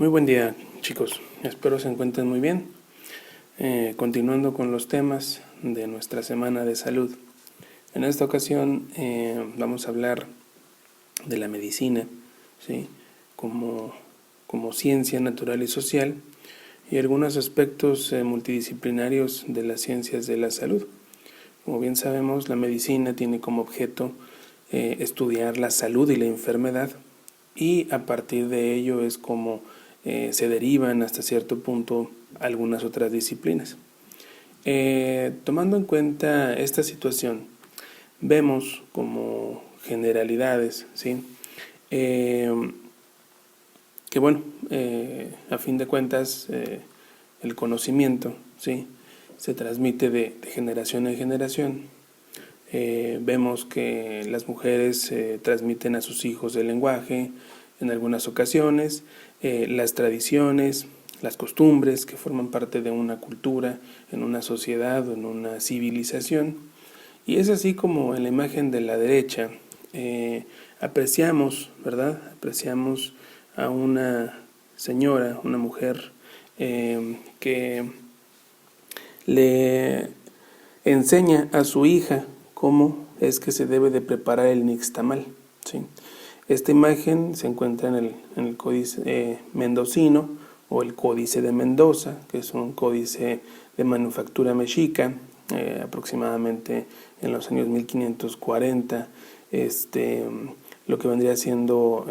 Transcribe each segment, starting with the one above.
Muy buen día, chicos, espero se encuentren muy bien. Continuando con los temas de nuestra semana de salud. En esta ocasión vamos a hablar de la medicina, ¿sí? como ciencia natural y social, y algunos aspectos multidisciplinarios de las ciencias de la salud. Como bien sabemos, la medicina tiene como objeto estudiar la salud y la enfermedad, y a partir de ello es como se derivan hasta cierto punto algunas otras disciplinas. Tomando en cuenta esta situación, vemos como generalidades, ¿sí? Que bueno, a fin de cuentas el conocimiento, ¿sí?, se transmite de generación en generación. Vemos que las mujeres transmiten a sus hijos el lenguaje en algunas ocasiones, las tradiciones, las costumbres que forman parte de una cultura, en una sociedad o en una civilización. Y es así como en la imagen de la derecha apreciamos, ¿verdad? Apreciamos a una señora, una mujer que le enseña a su hija cómo es que se debe de preparar el nixtamal, ¿sí? Esta imagen se encuentra en el Códice Mendocino o el Códice de Mendoza, que es un códice de manufactura mexica, aproximadamente en los años 1540, lo que vendría siendo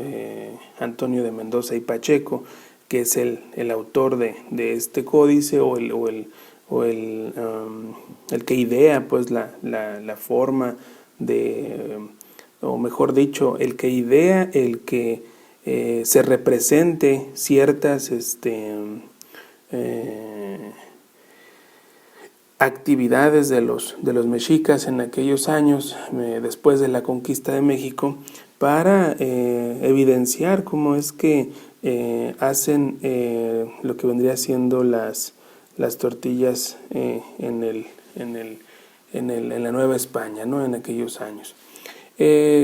Antonio de Mendoza y Pacheco, que es el autor de este códice o el que idea pues la forma de, o mejor dicho, el que idea el que se represente ciertas actividades de los mexicas en aquellos años después de la conquista de México, para evidenciar cómo es que hacen lo que vendría siendo las tortillas en la Nueva España, ¿no?, en aquellos años.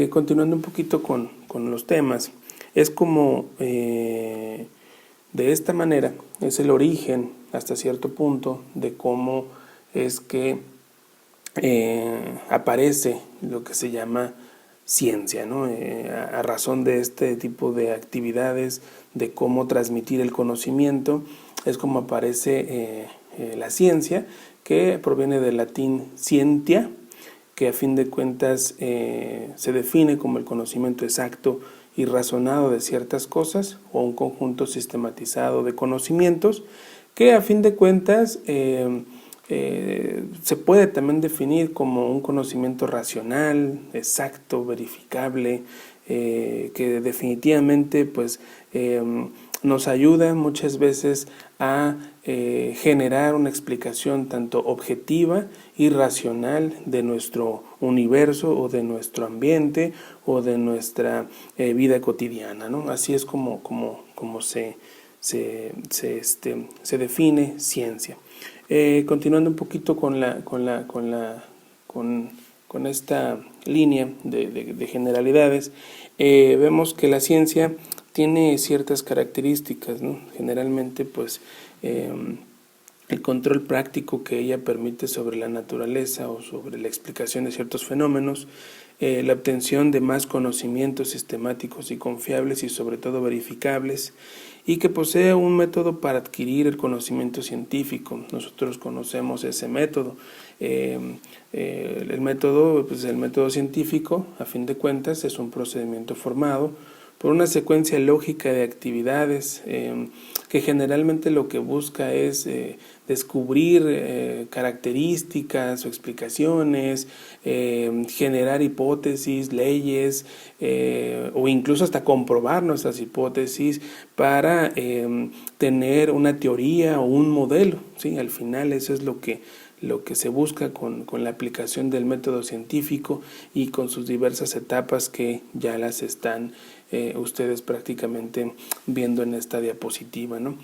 Continuando un poquito con los temas, es como de esta manera es el origen hasta cierto punto de cómo es que aparece lo que se llama ciencia, ¿no? A razón de este tipo de actividades, de cómo transmitir el conocimiento, es como aparece la ciencia, que proviene del latín scientia, que a fin de cuentas se define como el conocimiento exacto y razonado de ciertas cosas, o un conjunto sistematizado de conocimientos, que a fin de cuentas se puede también definir como un conocimiento racional, exacto, verificable, que definitivamente pues nos ayuda muchas veces a generar una explicación tanto objetiva y racional de nuestro universo o de nuestro ambiente o de nuestra vida cotidiana, ¿no? Así es como se define ciencia. Continuando un poquito con esta línea de generalidades, vemos que la ciencia tiene ciertas características, ¿no? Generalmente pues el control práctico que ella permite sobre la naturaleza o sobre la explicación de ciertos fenómenos, la obtención de más conocimientos sistemáticos y confiables y sobre todo verificables, y que posee un método para adquirir el conocimiento científico. Nosotros conocemos ese método. El método científico, a fin de cuentas, es un procedimiento formado por una secuencia lógica de actividades que generalmente lo que busca es descubrir características o explicaciones, generar hipótesis, leyes, o incluso hasta comprobar nuestras hipótesis para tener una teoría o un modelo, ¿sí? Al final eso es lo que se busca con la aplicación del método científico y con sus diversas etapas que ya las están ustedes prácticamente viendo en esta diapositiva, ¿no?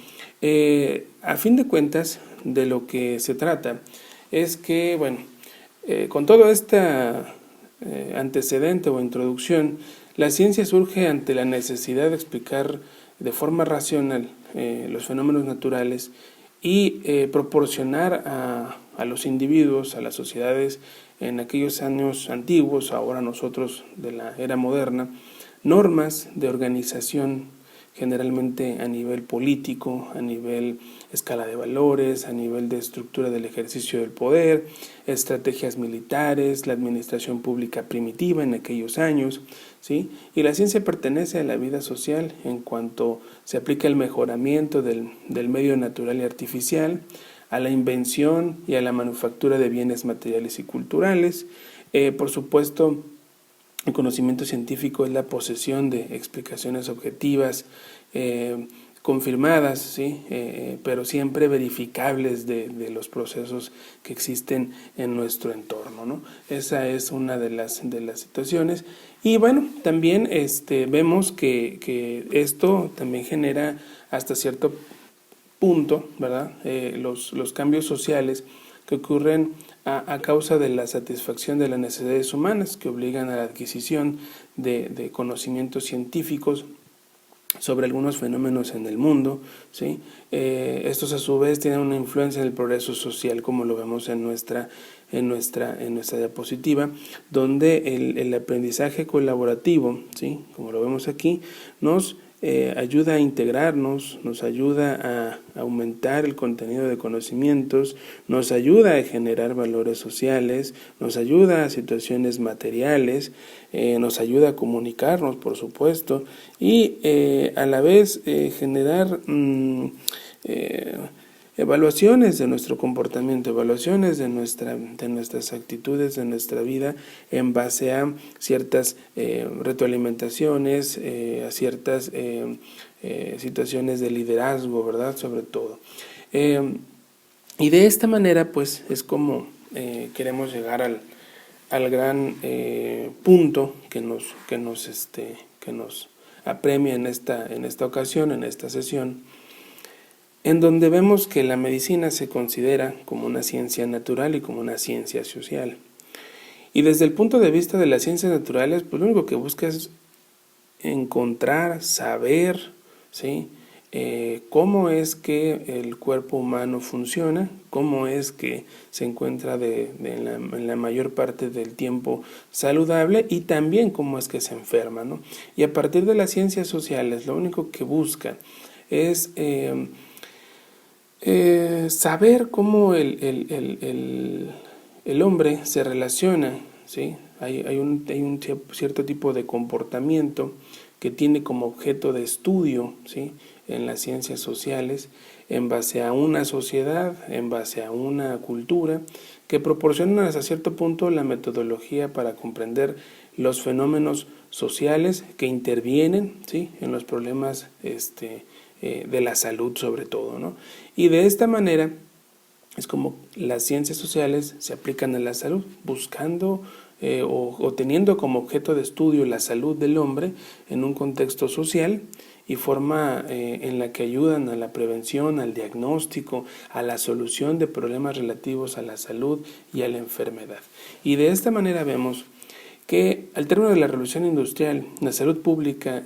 A fin de cuentas, de lo que se trata es que, bueno, con todo este antecedente o introducción, la ciencia surge ante la necesidad de explicar de forma racional los fenómenos naturales y proporcionar a los individuos, a las sociedades en aquellos años antiguos, ahora nosotros de la era moderna, normas de organización generalmente a nivel político, a nivel escala de valores, a nivel de estructura del ejercicio del poder, estrategias militares, la administración pública primitiva en aquellos años, ¿sí? Y la ciencia pertenece a la vida social en cuanto se aplica el mejoramiento del medio natural y artificial, a la invención y a la manufactura de bienes materiales y culturales. Por supuesto, el conocimiento científico es la posesión de explicaciones objetivas, confirmadas, ¿sí? Pero siempre verificables de los procesos que existen en nuestro entorno, ¿no? Esa es una de las situaciones. Y bueno, también vemos que esto también genera hasta cierto punto, ¿verdad? Los cambios sociales que ocurren a causa de la satisfacción de las necesidades humanas que obligan a la adquisición de conocimientos científicos sobre algunos fenómenos en el mundo, ¿sí? Estos a su vez tienen una influencia en el progreso social, como lo vemos en nuestra diapositiva, donde el aprendizaje colaborativo, ¿sí? Como lo vemos aquí, nos ayuda a integrarnos, nos ayuda a aumentar el contenido de conocimientos, nos ayuda a generar valores sociales, nos ayuda a situaciones materiales, nos ayuda a comunicarnos, por supuesto, y a la vez generar evaluaciones de nuestro comportamiento, evaluaciones de nuestras actitudes, de nuestra vida, en base a ciertas retroalimentaciones, a ciertas situaciones de liderazgo, ¿verdad? Sobre todo. Y de esta manera, pues, es como queremos llegar al gran punto que nos apremia en esta ocasión, en esta sesión, en donde vemos que la medicina se considera como una ciencia natural y como una ciencia social. Y desde el punto de vista de las ciencias naturales, pues lo único que busca es encontrar, saber, ¿sí? Cómo es que el cuerpo humano funciona, cómo es que se encuentra en la mayor parte del tiempo saludable y también cómo es que se enferma, ¿no? Y a partir de las ciencias sociales, lo único que busca es saber cómo el hombre se relaciona, ¿sí? Hay un cierto tipo de comportamiento que tiene como objeto de estudio, ¿sí? En las ciencias sociales, en base a una sociedad, en base a una cultura, que proporcionan hasta cierto punto la metodología para comprender los fenómenos sociales que intervienen, ¿sí? En los problemas de la salud sobre todo, ¿no? Y de esta manera es como las ciencias sociales se aplican a la salud, buscando o teniendo como objeto de estudio la salud del hombre en un contexto social y forma en la que ayudan a la prevención, al diagnóstico, a la solución de problemas relativos a la salud y a la enfermedad. Y de esta manera vemos que al término de la revolución industrial, la salud pública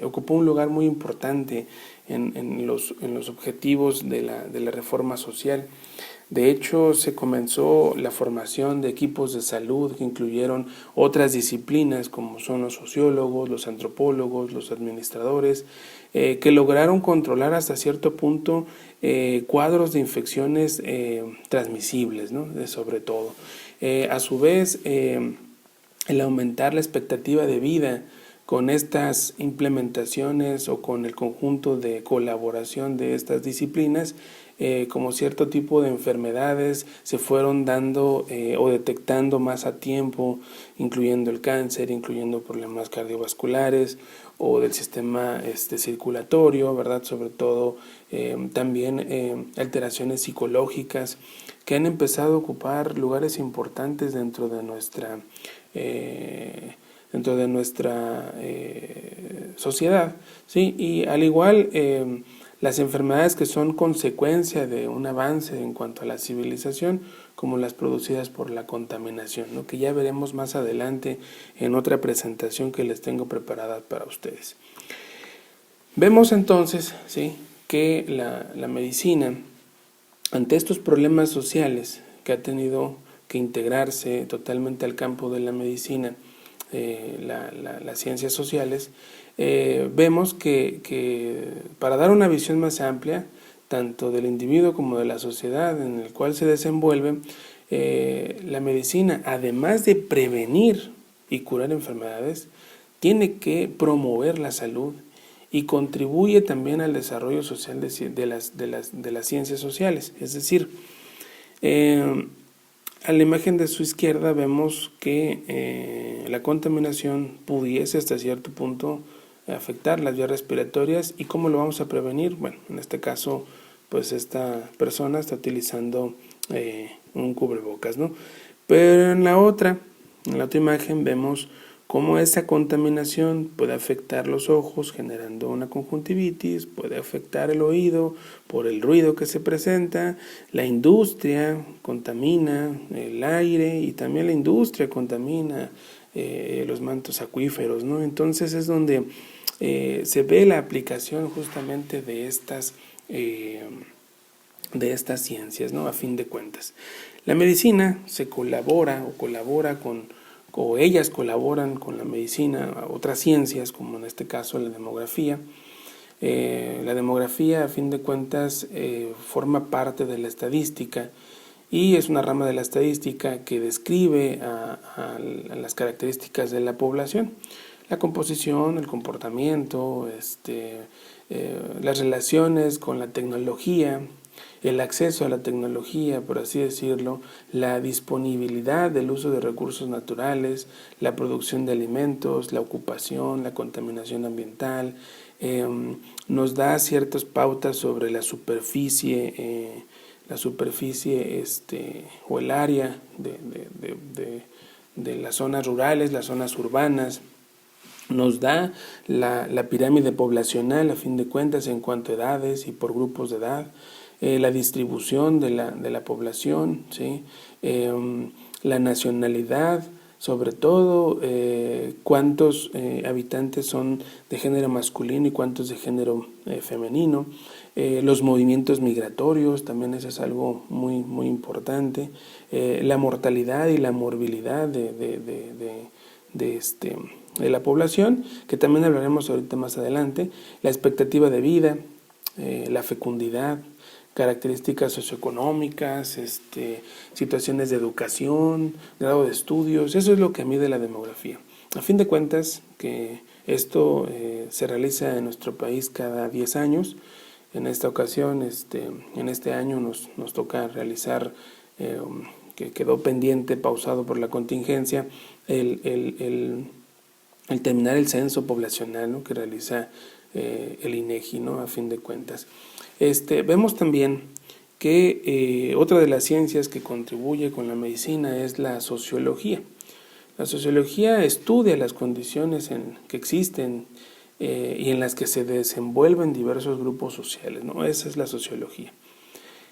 ocupó un lugar muy importante en los objetivos de la reforma social. De hecho, se comenzó la formación de equipos de salud que incluyeron otras disciplinas como son los sociólogos, los antropólogos, los administradores, que lograron controlar hasta cierto punto cuadros de infecciones transmisibles, ¿no? Sobre todo. A su vez, el aumentar la expectativa de vida con estas implementaciones o con el conjunto de colaboración de estas disciplinas, como cierto tipo de enfermedades se fueron dando o detectando más a tiempo, incluyendo el cáncer, incluyendo problemas cardiovasculares o del sistema circulatorio, ¿verdad? Sobre todo también alteraciones psicológicas que han empezado a ocupar lugares importantes dentro de nuestra sociedad, ¿sí? Y al igual las enfermedades que son consecuencia de un avance en cuanto a la civilización, como las producidas por la contaminación, ¿no? Que ya veremos más adelante en otra presentación que les tengo preparada para ustedes. Vemos entonces, ¿sí?, que la medicina, ante estos problemas sociales que ha tenido que integrarse totalmente al campo de la medicina, las ciencias sociales, vemos que para dar una visión más amplia, tanto del individuo como de la sociedad en el cual se desenvuelve, la medicina, además de prevenir y curar enfermedades, tiene que promover la salud y contribuye también al desarrollo social de las ciencias sociales. Es decir, a la imagen de su izquierda vemos que la contaminación pudiese hasta cierto punto afectar las vías respiratorias. ¿Y cómo lo vamos a prevenir? Bueno, en este caso, pues esta persona está utilizando un cubrebocas, ¿no? Pero en la otra imagen vemos cómo esa contaminación puede afectar los ojos generando una conjuntivitis, puede afectar el oído por el ruido que se presenta, la industria contamina el aire y también la industria contamina los mantos acuíferos, ¿no? Entonces es donde se ve la aplicación justamente de estas ciencias, ¿no? A fin de cuentas. La medicina se colabora o ellas colaboran con la medicina, otras ciencias, como en este caso la demografía. La demografía, a fin de cuentas, forma parte de la estadística y es una rama de la estadística que describe a las características de la población, la composición, el comportamiento, las relaciones con la tecnología, el acceso a la tecnología, por así decirlo, la disponibilidad del uso de recursos naturales, la producción de alimentos, la ocupación, la contaminación ambiental, nos da ciertas pautas sobre la superficie o el área de las zonas rurales, las zonas urbanas. Nos da la pirámide poblacional, a fin de cuentas, en cuanto a edades y por grupos de edad, la distribución de la población, ¿sí? La nacionalidad, sobre todo cuántos habitantes son de género masculino y cuántos de género femenino, los movimientos migratorios, también eso es algo muy, muy importante, la mortalidad y la morbilidad de la población, que también hablaremos ahorita más adelante, la expectativa de vida, la fecundidad, características socioeconómicas, situaciones de educación, grado de estudios. Eso es lo que mide la demografía. A fin de cuentas, que esto se realiza en nuestro país cada 10 años. En esta ocasión, en este año nos toca realizar, que quedó pendiente, pausado por la contingencia, el terminar el censo poblacional, ¿no?, que realiza el INEGI, ¿no?, a fin de cuentas. Vemos también que otra de las ciencias que contribuye con la medicina es la sociología. La sociología estudia las condiciones que existen y en las que se desenvuelven diversos grupos sociales, ¿no? Esa es la sociología.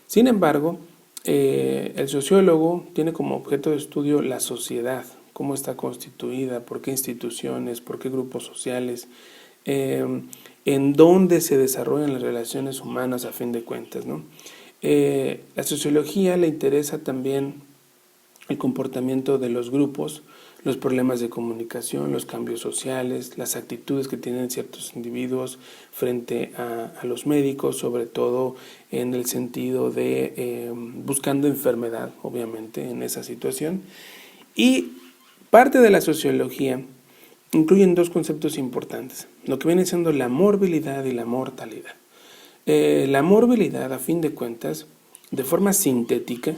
Sin embargo, el sociólogo tiene como objeto de estudio la sociedad, cómo está constituida, por qué instituciones, por qué grupos sociales, en dónde se desarrollan las relaciones humanas a fin de cuentas, ¿no? La sociología le interesa también el comportamiento de los grupos, los problemas de comunicación, los cambios sociales, las actitudes que tienen ciertos individuos frente a los médicos, sobre todo en el sentido de buscando enfermedad, obviamente, en esa situación. Y parte de la sociología incluyen dos conceptos importantes, lo que viene siendo la morbilidad y la mortalidad. La morbilidad, a fin de cuentas, de forma sintética,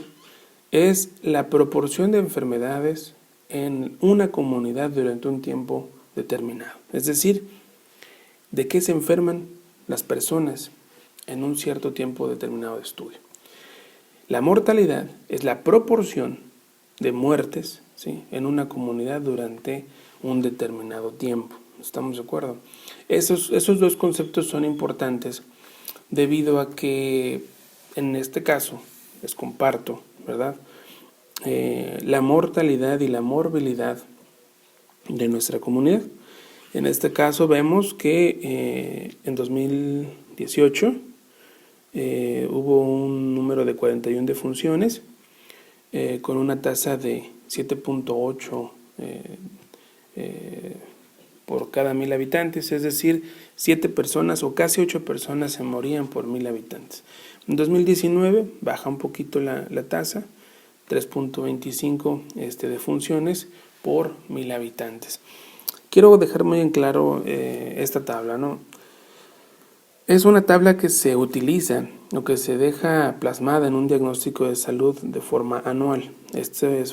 es la proporción de enfermedades en una comunidad durante un tiempo determinado. Es decir, de qué se enferman las personas en un cierto tiempo determinado de estudio. La mortalidad es la proporción de muertes, ¿sí?, en una comunidad durante un determinado tiempo. ¿Estamos de acuerdo? Esos dos conceptos son importantes debido a que en este caso les comparto, ¿verdad?, la mortalidad y la morbilidad de nuestra comunidad. En este caso vemos que en 2018 hubo un número de 41 defunciones con una tasa de 7.8 por cada 1000 habitantes, es decir, 7 personas o casi 8 personas se morían por 1000 habitantes. En 2019 baja un poquito la tasa, 3.25 defunciones por 1000 habitantes. Quiero dejar muy en claro esta tabla, ¿no? Es una tabla que se utiliza o que se deja plasmada en un diagnóstico de salud de forma anual.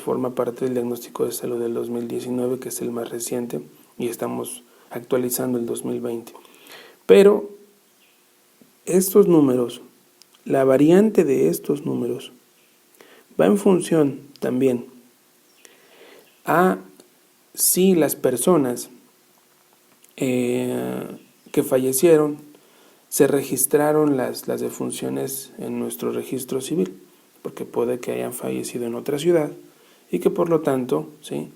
Forma parte del diagnóstico de salud del 2019, que es el más reciente, y estamos actualizando el 2020. Pero estos números, la variante de estos números, va en función también a si las personas que fallecieron se registraron las defunciones en nuestro registro civil, porque puede que hayan fallecido en otra ciudad y que por lo tanto, ¿sí?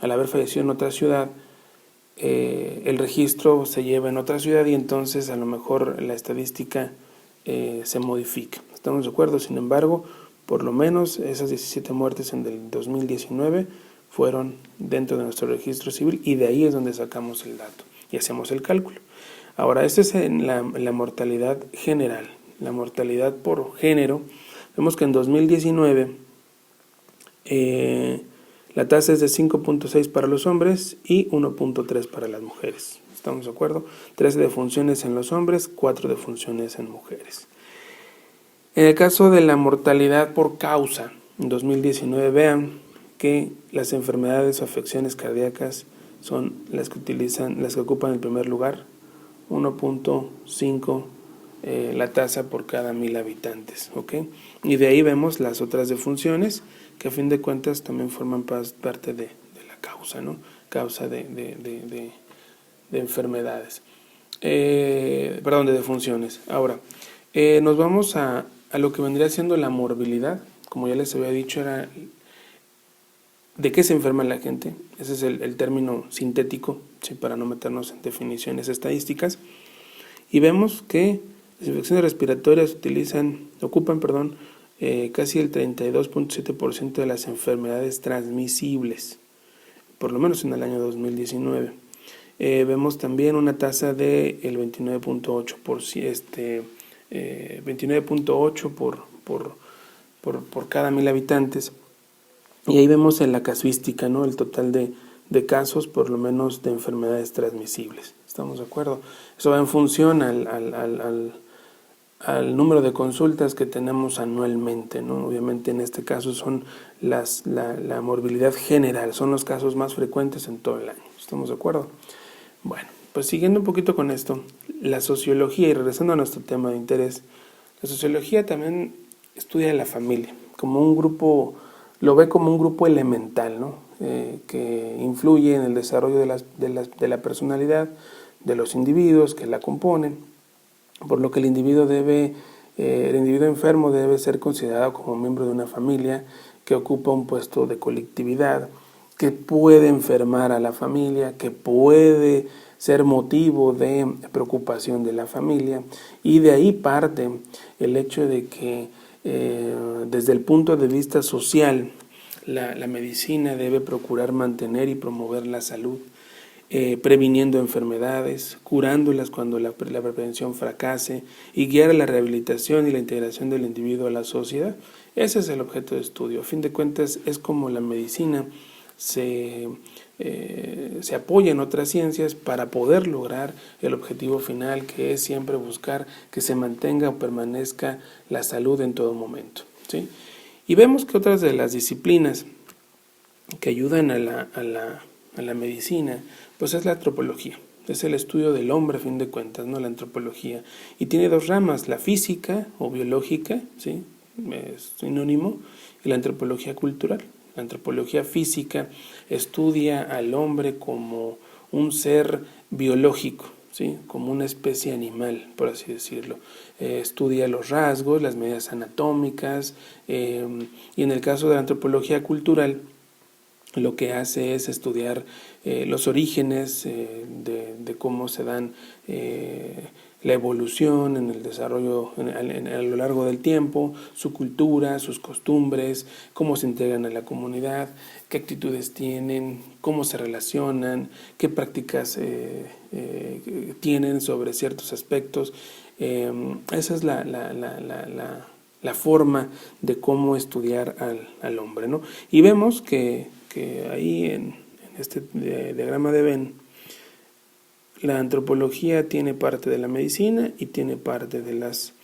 Al haber fallecido en otra ciudad, el registro se lleva en otra ciudad y entonces a lo mejor la estadística se modifica. ¿Estamos de acuerdo? Sin embargo, por lo menos esas 17 muertes en el 2019 fueron dentro de nuestro registro civil y de ahí es donde sacamos el dato y hacemos el cálculo. Ahora, esta es la mortalidad general, la mortalidad por género. Vemos que en 2019 la tasa es de 5.6 para los hombres y 1.3 para las mujeres. ¿Estamos de acuerdo? 13 defunciones en los hombres, 4 defunciones en mujeres. En el caso de la mortalidad por causa, en 2019 vean que las enfermedades o afecciones cardíacas son las que ocupan el primer lugar, 1.5 la tasa por cada 1000 habitantes, ¿ok? Y de ahí vemos las otras defunciones que a fin de cuentas también forman parte de la causa, ¿no? Causa de enfermedades, de defunciones. Ahora, nos vamos a lo que vendría siendo la morbilidad. Como ya les había dicho, era ¿de qué se enferma la gente? Ese es el término sintético, ¿sí? Para no meternos en definiciones estadísticas. Y vemos que las infecciones respiratorias ocupan casi el 32.7% de las enfermedades transmisibles, por lo menos en el año 2019. Vemos también una tasa del 29.8 por cada 1000 habitantes. Y ahí vemos en la casuística, ¿no? El total de casos, por lo menos, de enfermedades transmisibles. ¿Estamos de acuerdo? Eso va en función al número de consultas que tenemos anualmente, ¿no? Obviamente en este caso son la morbilidad general, son los casos más frecuentes en todo el año. ¿Estamos de acuerdo? Bueno, pues siguiendo un poquito con esto, la sociología, y regresando a nuestro tema de interés, la sociología también estudia la familia, como un grupo, lo ve como un grupo elemental, ¿no? Que influye en el desarrollo de la personalidad de los individuos que la componen, por lo que el individuo enfermo debe ser considerado como miembro de una familia que ocupa un puesto de colectividad, que puede enfermar a la familia, que puede ser motivo de preocupación de la familia, y de ahí parte el hecho de que desde el punto de vista social la medicina debe procurar mantener y promover la salud, previniendo enfermedades, curándolas cuando la prevención fracase y guiar a la rehabilitación y la integración del individuo a la sociedad. Ese es el objeto de estudio. A fin de cuentas es como la medicina se apoya en otras ciencias para poder lograr el objetivo final, que es siempre buscar que se mantenga o permanezca la salud en todo momento, ¿sí? Y vemos que otras de las disciplinas que ayudan a la medicina, pues es la antropología, es el estudio del hombre a fin de cuentas, ¿no? La antropología, y tiene dos ramas, la física o biológica, ¿sí? Es sinónimo, y la antropología cultural. La antropología física estudia al hombre como un ser biológico, ¿sí? Como una especie animal, por así decirlo. Estudia los rasgos, las medidas anatómicas, y en el caso de la antropología cultural, lo que hace es estudiar los orígenes de cómo se dan la evolución en el desarrollo a lo largo del tiempo, su cultura, sus costumbres, cómo se integran a la comunidad, qué actitudes tienen, cómo se relacionan, qué prácticas tienen sobre ciertos aspectos. Esa es la forma de cómo estudiar al hombre, ¿no? Y vemos que ahí en este diagrama de Venn, la antropología tiene parte de la medicina y tiene parte de las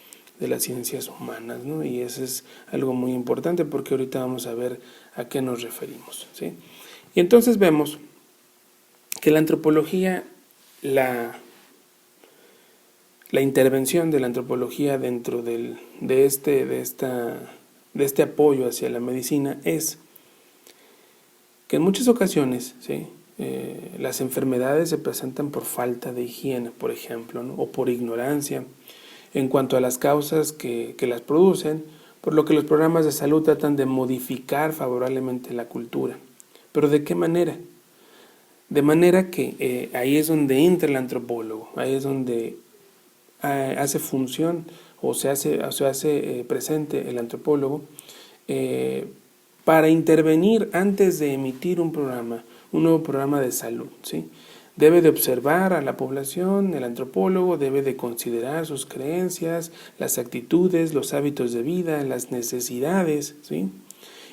ciencias humanas, ¿no? Y eso es algo muy importante porque ahorita vamos a ver a qué nos referimos, ¿sí? Y entonces vemos que la antropología, la intervención de la antropología dentro de este apoyo hacia la medicina es que en muchas ocasiones, ¿sí?, las enfermedades se presentan por falta de higiene, por ejemplo, ¿no?, o por ignorancia en cuanto a las causas que las producen, por lo que los programas de salud tratan de modificar favorablemente la cultura. ¿Pero de qué manera? De manera que ahí es donde entra el antropólogo, ahí es donde hace función o se hace presente el antropólogo para intervenir antes de emitir un nuevo programa de salud, ¿sí? Debe de observar a la población, el antropólogo debe de considerar sus creencias, las actitudes, los hábitos de vida, las necesidades, ¿sí?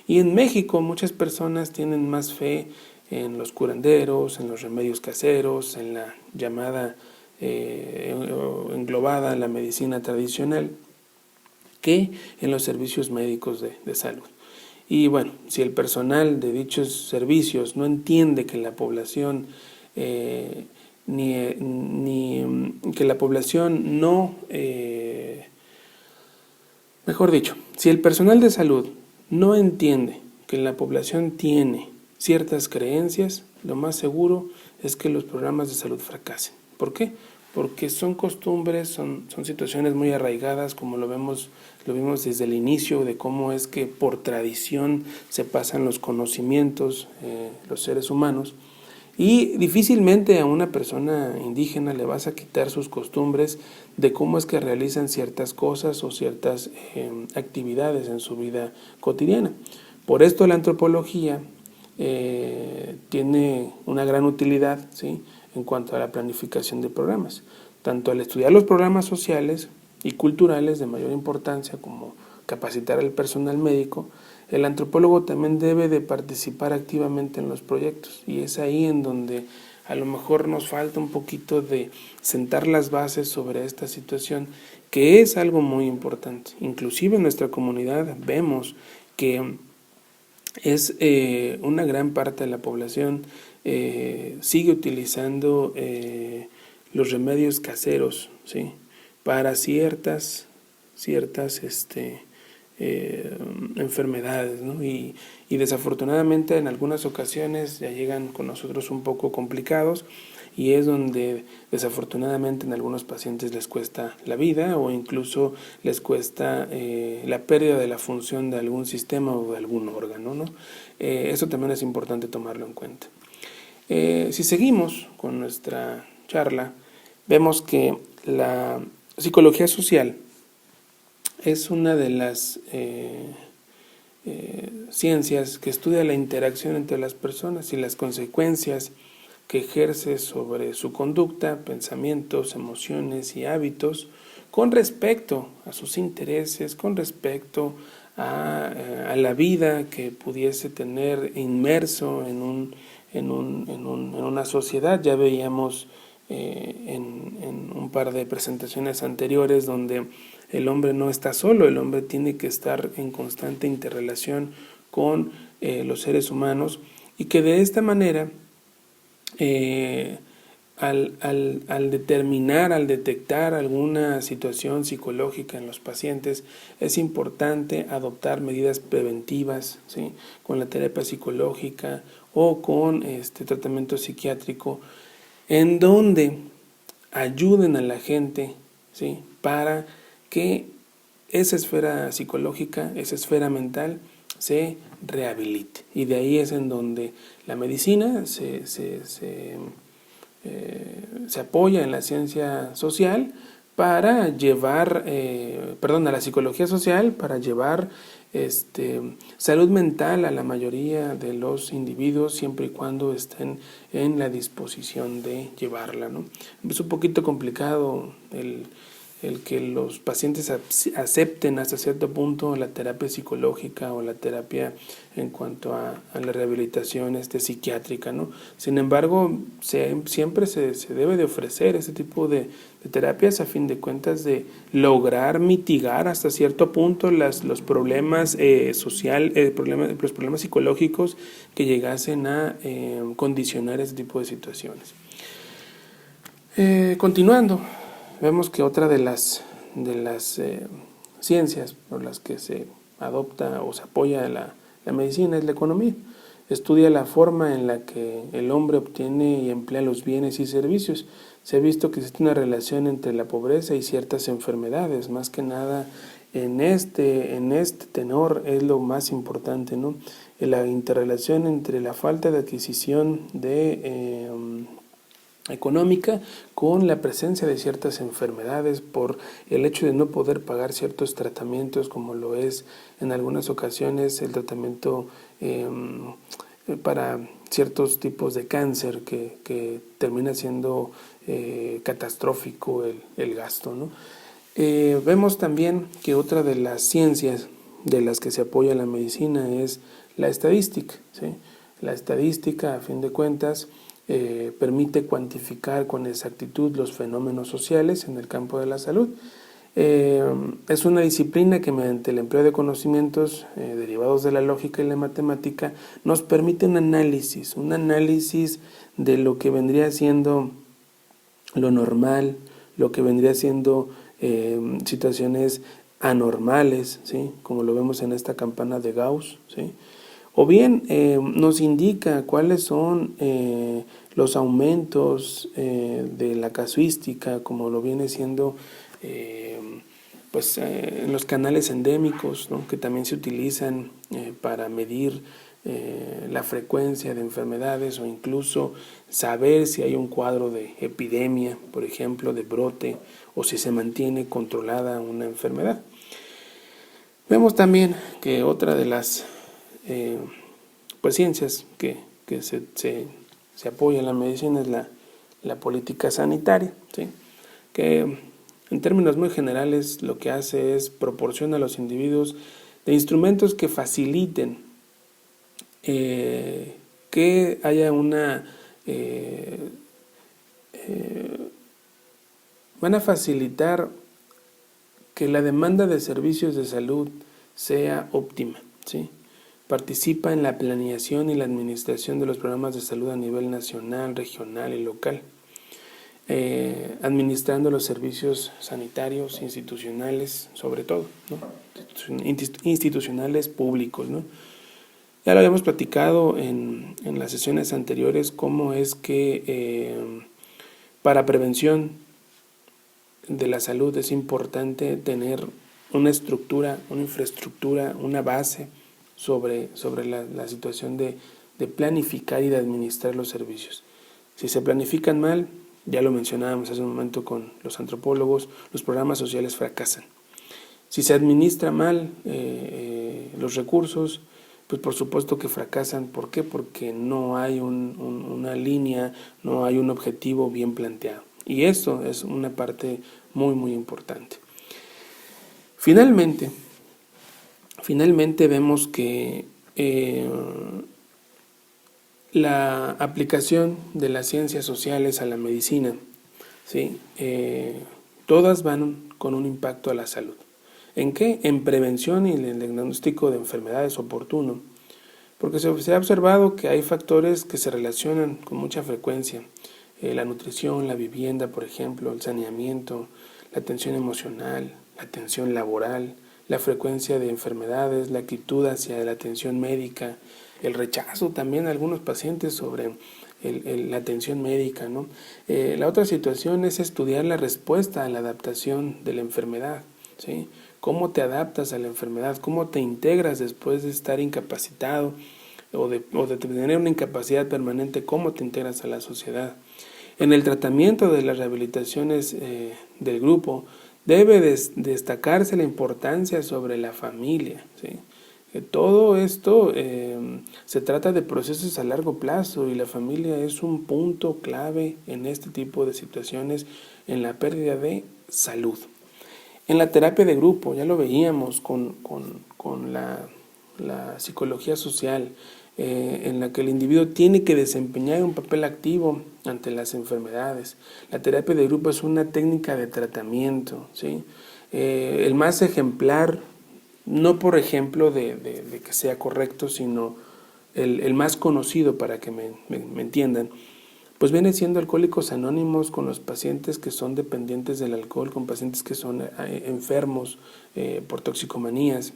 Y en México muchas personas tienen más fe en los curanderos, en los remedios caseros, en la llamada englobada en la medicina tradicional, que en los servicios médicos de salud. Y bueno, si el personal de dichos servicios no entiende que la población que la población no, mejor dicho, si el personal de salud no entiende que la población tiene ciertas creencias, lo más seguro es que los programas de salud fracasen. ¿Por qué? Porque son costumbres, son situaciones muy arraigadas, como lo vimos desde el inicio, de cómo es que por tradición se pasan los conocimientos, los seres humanos, y difícilmente a una persona indígena le vas a quitar sus costumbres de cómo es que realizan ciertas cosas o ciertas actividades en su vida cotidiana. Por esto la antropología tiene una gran utilidad, ¿sí?, en cuanto a la planificación de programas, tanto al estudiar los programas sociales y culturales de mayor importancia como capacitar al personal médico. El antropólogo también debe de participar activamente en los proyectos, y es ahí en donde a lo mejor nos falta un poquito de sentar las bases sobre esta situación, que es algo muy importante. Inclusive en nuestra comunidad vemos que es una gran parte de la población sigue utilizando los remedios caseros, ¿sí?, para ciertas enfermedades, ¿no? Y desafortunadamente en algunas ocasiones ya llegan con nosotros un poco complicados, y es donde desafortunadamente en algunos pacientes les cuesta la vida o incluso les cuesta la pérdida de la función de algún sistema o de algún órgano, ¿no? Eso también es importante tomarlo en cuenta. Si seguimos con nuestra charla, vemos que la psicología social es una de las ciencias que estudia la interacción entre las personas y las consecuencias que ejerce sobre su conducta, pensamientos, emociones y hábitos con respecto a sus intereses, con respecto a la vida que pudiese tener inmerso en una sociedad. Ya veíamos en un par de presentaciones anteriores donde el hombre no está solo, el hombre tiene que estar en constante interrelación con los seres humanos, y que de esta manera al detectar alguna situación psicológica en los pacientes, es importante adoptar medidas preventivas, ¿sí?, con la terapia psicológica o con tratamiento psiquiátrico, en donde ayuden a la gente, ¿sí?, para que esa esfera psicológica, esa esfera mental, se rehabilite. Y de ahí es en donde la medicina se apoya en la ciencia social para llevar, a la psicología social para llevar salud mental a la mayoría de los individuos, siempre y cuando estén en la disposición de llevarla, ¿no? Es un poquito complicado el que los pacientes acepten hasta cierto punto la terapia psicológica o la terapia en cuanto a la rehabilitación psiquiátrica, ¿no? Sin embargo, siempre se debe de ofrecer ese tipo de terapias a fin de cuentas de lograr mitigar hasta cierto punto los problemas los problemas psicológicos que llegasen a condicionar ese tipo de situaciones. Continuando, vemos que otra de las ciencias por las que se adopta o se apoya la medicina es la economía. Estudia la forma en la que el hombre obtiene y emplea los bienes y servicios. Se ha visto que existe una relación entre la pobreza y ciertas enfermedades, más que nada en este tenor es lo más importante, ¿no? La interrelación entre la falta de adquisición económica con la presencia de ciertas enfermedades por el hecho de no poder pagar ciertos tratamientos, como lo es en algunas ocasiones el tratamiento para ciertos tipos de cáncer que termina siendo catastrófico el gasto, ¿no? Vemos también que otra de las ciencias de las que se apoya la medicina es la estadística, ¿sí? La estadística, a fin de cuentas, permite cuantificar con exactitud los fenómenos sociales en el campo de la salud. Es una disciplina que mediante el empleo de conocimientos derivados de la lógica y la matemática nos permite un análisis de lo que vendría siendo lo normal, lo que vendría siendo situaciones anormales, ¿sí? Como lo vemos en esta campana de Gauss, ¿sí? O bien nos indica cuáles son los aumentos de la casuística, como lo viene siendo en los canales endémicos, ¿no? Que también se utilizan para medir la frecuencia de enfermedades o incluso saber si hay un cuadro de epidemia, por ejemplo, de brote, o si se mantiene controlada una enfermedad. Vemos también que otra de las ciencias que se apoya en la medicina es la política sanitaria, ¿sí? Que en términos muy generales lo que hace es proporciona a los individuos de instrumentos que faciliten que haya van a facilitar que la demanda de servicios de salud sea óptima, ¿sí? Participa en la planeación y la administración de los programas de salud a nivel nacional, regional y local, administrando los servicios sanitarios institucionales, sobre todo, ¿no? Institucionales públicos, ¿no? Ya lo habíamos platicado en las sesiones anteriores, cómo es que para prevención de la salud es importante tener una estructura, una infraestructura, una base sobre la situación de planificar y de administrar los servicios. Si se planifican mal, ya lo mencionábamos hace un momento con los antropólogos, los programas sociales fracasan. Si se administra mal los recursos, pues por supuesto que fracasan. ¿Por qué? Porque no hay una línea, no hay un objetivo bien planteado. Y esto es una parte muy, muy importante. Finalmente vemos que la aplicación de las ciencias sociales a la medicina, ¿sí? Todas van con un impacto a la salud. ¿En qué? En prevención y en el diagnóstico de enfermedades oportuno, porque se ha observado que hay factores que se relacionan con mucha frecuencia, la nutrición, la vivienda, por ejemplo, el saneamiento, la atención emocional, la atención laboral, la frecuencia de enfermedades, la actitud hacia la atención médica, el rechazo también de algunos pacientes sobre la atención médica, ¿no? La otra situación es estudiar la respuesta a la adaptación de la enfermedad, ¿sí? cómo te adaptas a la enfermedad, cómo te integras después de estar incapacitado o de tener una incapacidad permanente, cómo te integras a la sociedad. En el tratamiento de las rehabilitaciones del grupo debe destacarse la importancia sobre la familia, ¿sí? Todo esto se trata de procesos a largo plazo y la familia es un punto clave en este tipo de situaciones en la pérdida de salud. En la terapia de grupo, ya lo veíamos con la psicología social, en la que el individuo tiene que desempeñar un papel activo ante las enfermedades. La terapia de grupo es una técnica de tratamiento, ¿sí? El más ejemplar, no por ejemplo de que sea correcto, sino el más conocido para que me entiendan, pues viene siendo Alcohólicos Anónimos con los pacientes que son dependientes del alcohol, con pacientes que son enfermos por toxicomanías.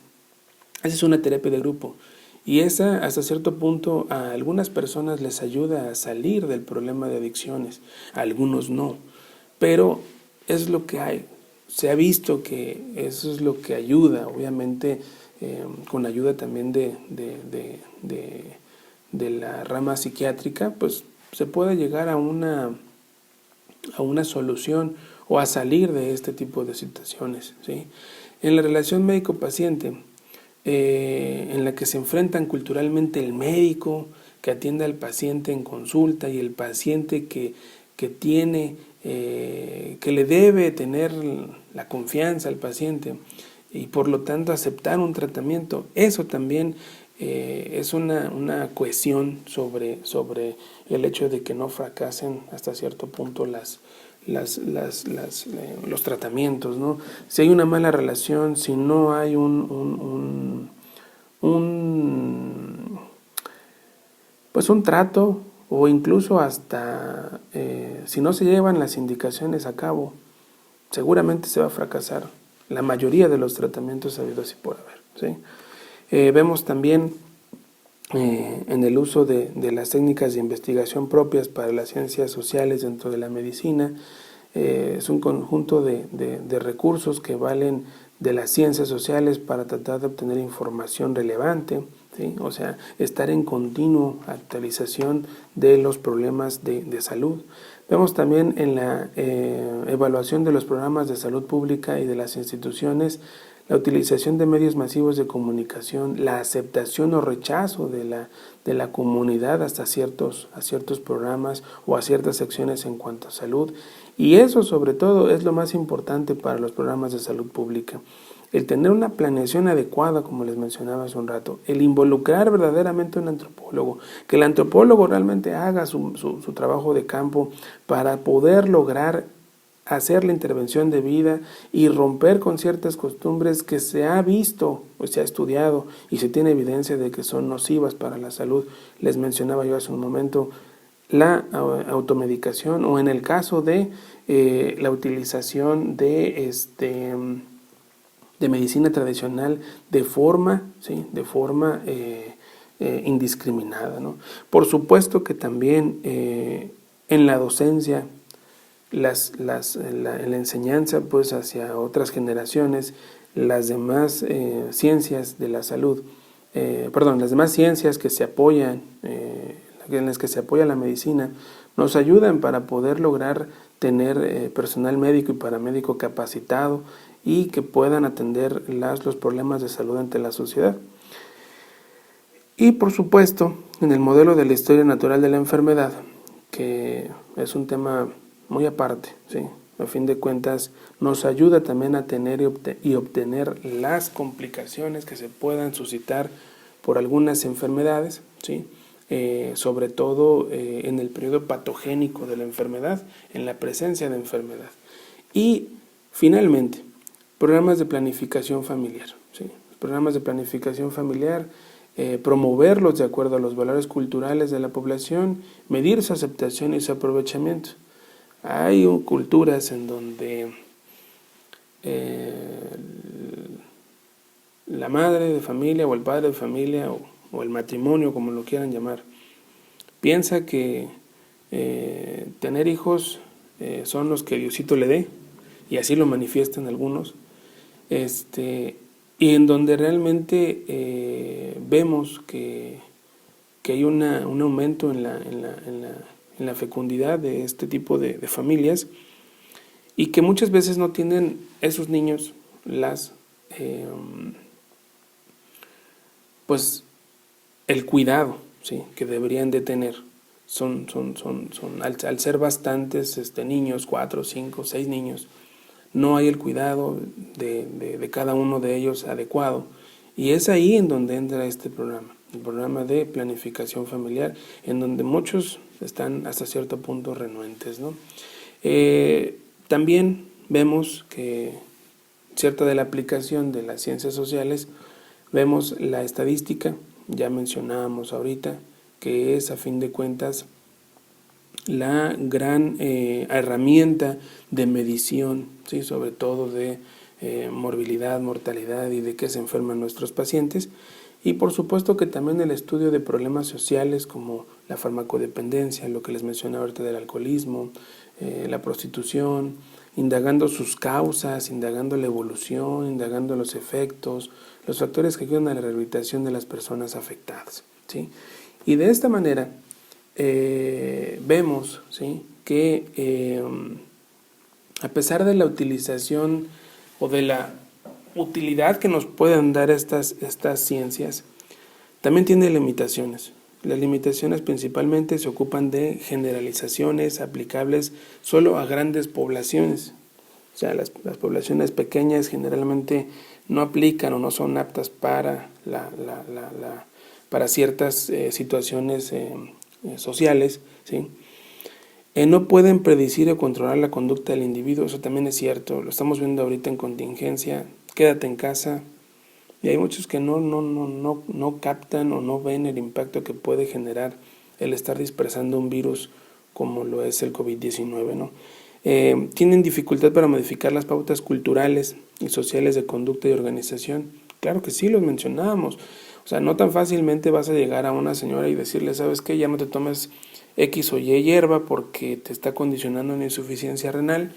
Esa es una terapia de grupo y esa hasta cierto punto a algunas personas les ayuda a salir del problema de adicciones, a algunos no, pero es lo que hay. Se ha visto que eso es lo que ayuda, obviamente con ayuda también de la rama psiquiátrica, pues se puede llegar a una solución o a salir de este tipo de situaciones, ¿sí? En la relación médico-paciente, en la que se enfrentan culturalmente el médico que atiende al paciente en consulta y el paciente que le debe tener la confianza al paciente y por lo tanto aceptar un tratamiento, eso también es una cohesión sobre el hecho de que no fracasen hasta cierto punto los tratamientos, ¿no? Si hay una mala relación, si no hay pues un trato o incluso hasta si no se llevan las indicaciones a cabo, seguramente se va a fracasar la mayoría de los tratamientos habidos y por haber, ¿sí? Vemos también en el uso de las técnicas de investigación propias para las ciencias sociales dentro de la medicina. Es un conjunto de recursos que valen de las ciencias sociales para tratar de obtener información relevante, ¿sí? O sea, estar en continua actualización de los problemas de salud. Vemos también en la evaluación de los programas de salud pública y de las instituciones la utilización de medios masivos de comunicación, la aceptación o rechazo de la comunidad a ciertos programas o a ciertas secciones en cuanto a salud. Y eso sobre todo es lo más importante para los programas de salud pública. El tener una planeación adecuada, como les mencionaba hace un rato, el involucrar verdaderamente a un antropólogo, que el antropólogo realmente haga su trabajo de campo para poder lograr hacer la intervención debida y romper con ciertas costumbres que se ha visto o se ha estudiado y se tiene evidencia de que son nocivas para la salud. Les mencionaba yo hace un momento la automedicación o en el caso de la utilización de medicina tradicional de forma indiscriminada, ¿no? Por supuesto que también en la docencia, en la enseñanza pues hacia otras generaciones, las demás ciencias de la salud, las demás ciencias que se apoyan, en las que se apoya la medicina, nos ayudan para poder lograr tener personal médico y paramédico capacitado y que puedan atender los problemas de salud ante la sociedad. Y por supuesto, en el modelo de la historia natural de la enfermedad, que es un tema muy aparte, ¿sí? A fin de cuentas nos ayuda también a tener y obtener las complicaciones que se puedan suscitar por algunas enfermedades, ¿sí? Sobre todo en el periodo patogénico de la enfermedad, en la presencia de enfermedad. Y finalmente, programas de planificación familiar, ¿sí? Programas de planificación familiar, promoverlos de acuerdo a los valores culturales de la población, medir su aceptación y su aprovechamiento. Hay culturas en donde la madre de familia o el padre de familia o el matrimonio, como lo quieran llamar, piensa que tener hijos son los que Diosito le dé, y así lo manifiestan algunos, y en donde realmente vemos que hay un aumento en la fecundidad de este tipo de familias, y que muchas veces no tienen esos niños pues el cuidado, ¿sí?, que deberían de tener. Al ser bastantes niños, 4, 5, 6 niños, no hay el cuidado de cada uno de ellos adecuado, y es ahí en donde entra este programa, el programa de planificación familiar, en donde muchos están hasta cierto punto renuentes, ¿no? También vemos que cierta de la aplicación de las ciencias sociales, vemos la estadística, ya mencionábamos ahorita, que es a fin de cuentas la gran herramienta de medición, ¿sí?, sobre todo de morbilidad, mortalidad y de qué se enferman nuestros pacientes, y por supuesto que también el estudio de problemas sociales como la farmacodependencia, lo que les mencionaba ahorita del alcoholismo, la prostitución, indagando sus causas, indagando la evolución, indagando los efectos, los factores que ayudan a la rehabilitación de las personas afectadas, ¿sí? Y de esta manera vemos, ¿sí?, que a pesar de la utilización o de la utilidad que nos pueden dar estas ciencias, también tiene limitaciones. Las limitaciones principalmente se ocupan de generalizaciones aplicables solo a grandes poblaciones. O sea, las poblaciones pequeñas generalmente no aplican o no son aptas para para ciertas situaciones sociales, ¿sí? No pueden predecir o controlar la conducta del individuo, eso también es cierto, lo estamos viendo ahorita en contingencia, quédate en casa, y hay muchos que no captan o no ven el impacto que puede generar el estar dispersando un virus como lo es el COVID-19, ¿no? ¿Tienen dificultad para modificar las pautas culturales y sociales de conducta y organización? Claro que sí, los mencionábamos. O sea, no tan fácilmente vas a llegar a una señora y decirle, ¿sabes qué? Ya no te tomes X o Y hierba porque te está condicionando una insuficiencia renal.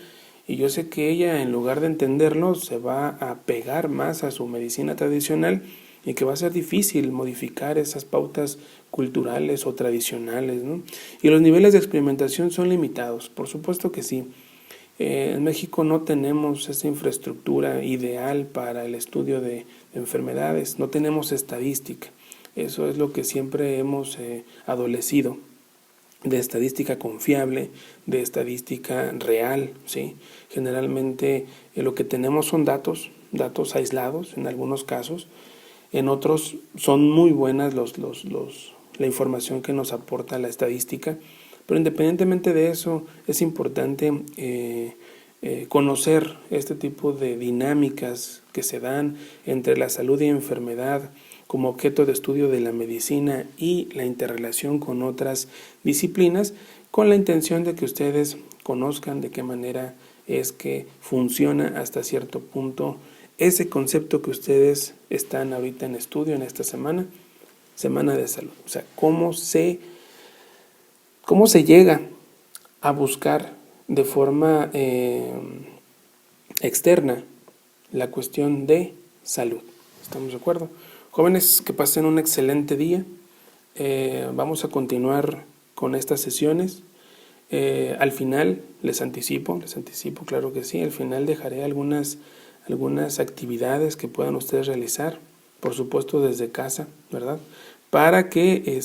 Y yo sé que ella, en lugar de entenderlo, se va a pegar más a su medicina tradicional, y que va a ser difícil modificar esas pautas culturales o tradicionales, ¿no? Y los niveles de experimentación son limitados, por supuesto que sí. En México no tenemos esa infraestructura ideal para el estudio de enfermedades, no tenemos estadística. Eso es lo que siempre hemos adolecido, de estadística confiable, de estadística real, ¿sí? Generalmente lo que tenemos son datos aislados en algunos casos, en otros son muy buenas la información que nos aporta la estadística, pero independientemente de eso es importante conocer este tipo de dinámicas que se dan entre la salud y enfermedad como objeto de estudio de la medicina y la interrelación con otras disciplinas, con la intención de que ustedes conozcan de qué manera es que funciona hasta cierto punto ese concepto que ustedes están ahorita en estudio en esta semana de salud. O sea, cómo se llega a buscar de forma externa la cuestión de salud. ¿Estamos de acuerdo? Jóvenes, que pasen un excelente día. Vamos a continuar con estas sesiones. Al final, les anticipo, claro que sí, al final dejaré algunas actividades que puedan ustedes realizar, por supuesto desde casa, ¿verdad? Para que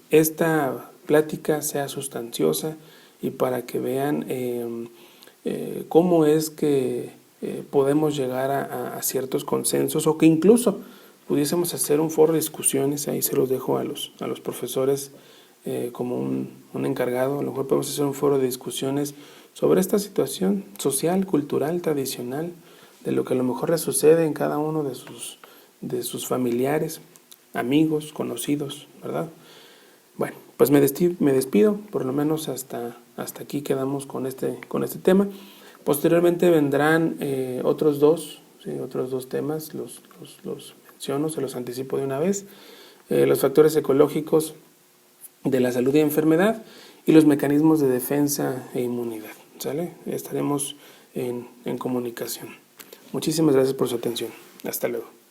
esta plática sea sustanciosa y para que vean cómo es que podemos llegar a ciertos consensos, o que incluso pudiésemos hacer un foro de discusiones. Ahí se los dejo a los profesores como un encargado. A lo mejor podemos hacer un foro de discusiones sobre esta situación social, cultural, tradicional, de lo que a lo mejor les sucede en cada uno de sus familiares, amigos, conocidos, ¿verdad? Bueno, pues me despido, por lo menos hasta aquí quedamos con este tema. Posteriormente vendrán otros dos temas, los menciono, se los anticipo de una vez: los factores ecológicos de la salud y enfermedad y los mecanismos de defensa e inmunidad, ¿sale? Estaremos en comunicación. Muchísimas gracias por su atención. Hasta luego.